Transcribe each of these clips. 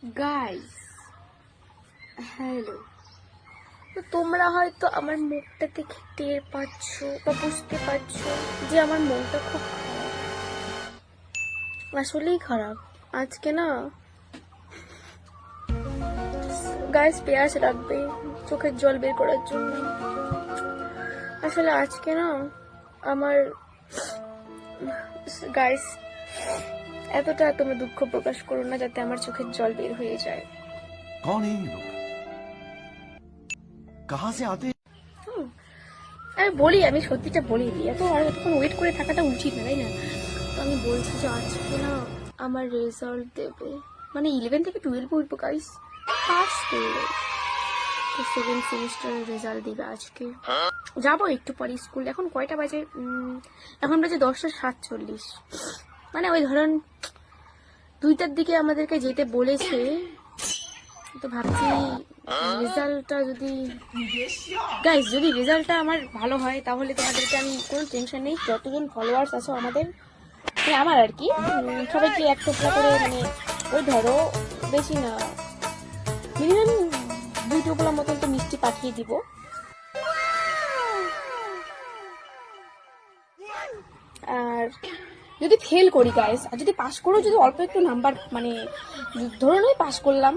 Guys hello, তো তোমরা হয়তো আমার মুখটা দেখে টের পাচ্ছ বা বুঝতে পারছো যে আমার মনটা খুব খারাপ, আসলেই খারাপ। আজকে না গাইস পেঁয়াজ রাখবে চোখের জল বের করার জন্য। আসলে আজকে না আমার গাইস এতটা তোমরা দুঃখ প্রকাশ করো না যাতে আমার চোখের জল বের হয়ে যায়। कौन है ये लोग? कहाँ से आते? আমি বলি, আমি সত্যিটা বলি দিই, এত আর এতক্ষণ ওয়েট করে থাকাটা উচিত না, তাই না? তো আমি বলছি যে আজকে না আমার রেজাল্ট দেবে, মানে 11 থেকে 12 উঠবো গাইস, পাস করলে তো 7 সেমিস্টারের রেজাল্ট দিবে আজকে। যাবো একটু পরে স্কুল। এখন কয়টা বাজে? এখন বাজে 10:47, মানে ওই ধরুন 2টার দিকে আমাদেরকে যেতে বলেছে। তো ভাবছি রেজাল্টটা যদি গাইস যদি রেজাল্টটা আমার ভালো হয় তাহলে তোমাদেরকে আমি কোনো টেনশন নেই, যতজন ফলোয়ার্স আছো আমাদের, মানে আমার আর কি, সবাইকে এক টুকরা করে, মানে ওই ধরো বেশি না মিনিমাম 2 টোপলা মতন তো মিষ্টি পাঠিয়ে দিব। আর যদি ফেল করি গাইস, আর যদি পাস করো, যদি অল্প একটু নাম্বার, মানে ধরো নয় পাস করলাম,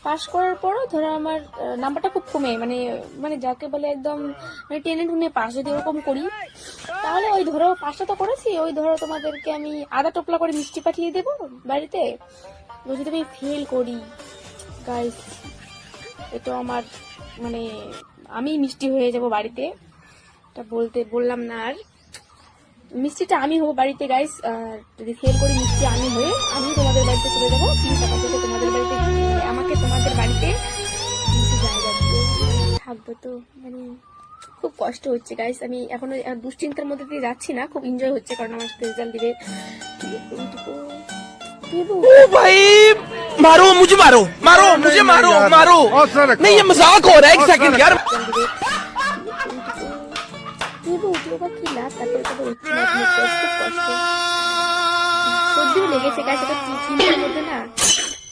পাস করার পরও ধরো আমার নাম্বারটা খুব কমে, মানে মানে যাকে বলে একদম মানে টেনে টুনে পাস, যদি ওরকম করি তাহলে ওই ধরো পাসটা তো করেছি, ওই ধরো তোমাদেরকে আমি আধা টোপলা করে মিষ্টি পাঠিয়ে দেবো বাড়িতে। যদি আমি ফেল করি গাইস, এটা আমার মানে আমি মিষ্টি হয়ে যাব বাড়িতে, এটা বললাম না। আর মিষ্টিটা আমি হবো বাড়িতে গাইস, আর যদি ফেল করি মিষ্টি আমি হয়ে আমি তোমাদের বাড়িতে চলে যাবো। প্লিজ আমাকে তোমাদের বাড়িতে, আমাকে তোমাদের বাড়িতে জায়গা দিয়ে থাকবো। তো মানে খুব কষ্ট হচ্ছে গাইস, আমি এখনো দুশ্চিন্তার মধ্যে দিয়ে যাচ্ছি না, খুব এনজয় হচ্ছে কারণ আমার সাথে রেজাল্ট দিবে। ओ भाई मारो मुझे, मारो मारो मुझे, मारो मारो। नहीं ये मजाक हो रहा है, एक सेकंड यार। সর্দিও লেগেছে গাইস, এটা চিন্তার মধ্যে না,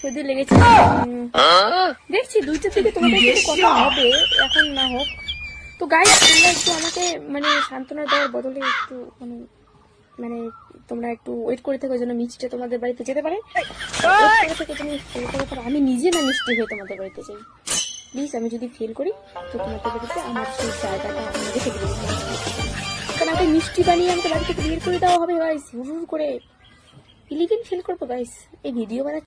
সর্দি লেগেছে। দেখছি 2টার দিকে তোমাদের সাথে কথা হবে, এখন না হোক। তো গাইস তোমরা একটু আমাকে মানে সান্ত্বনা দেওয়ার বদলে একটু মানে মানে তোমরা একটু ওয়েট করে থাকো যেন মিষ্টিটা তোমাদের বাড়িতে যেতে পারে। আমি নিজে না মিষ্টি হয়ে তোমাদের বাড়িতে যাই। প্লিজ আমি যদি ফেল করি তো তোমাদের বাড়িতে আমার সেই জায়গাটা আমি রেখে দেবো, কারণ আমাকে মিষ্টি বানিয়ে আমাকে বাড়িতে বের করে দেওয়া হবে গাইস, হুড় করে 11 ফেল করবো গাইস। এই ভিডিও বানাচ্ছি।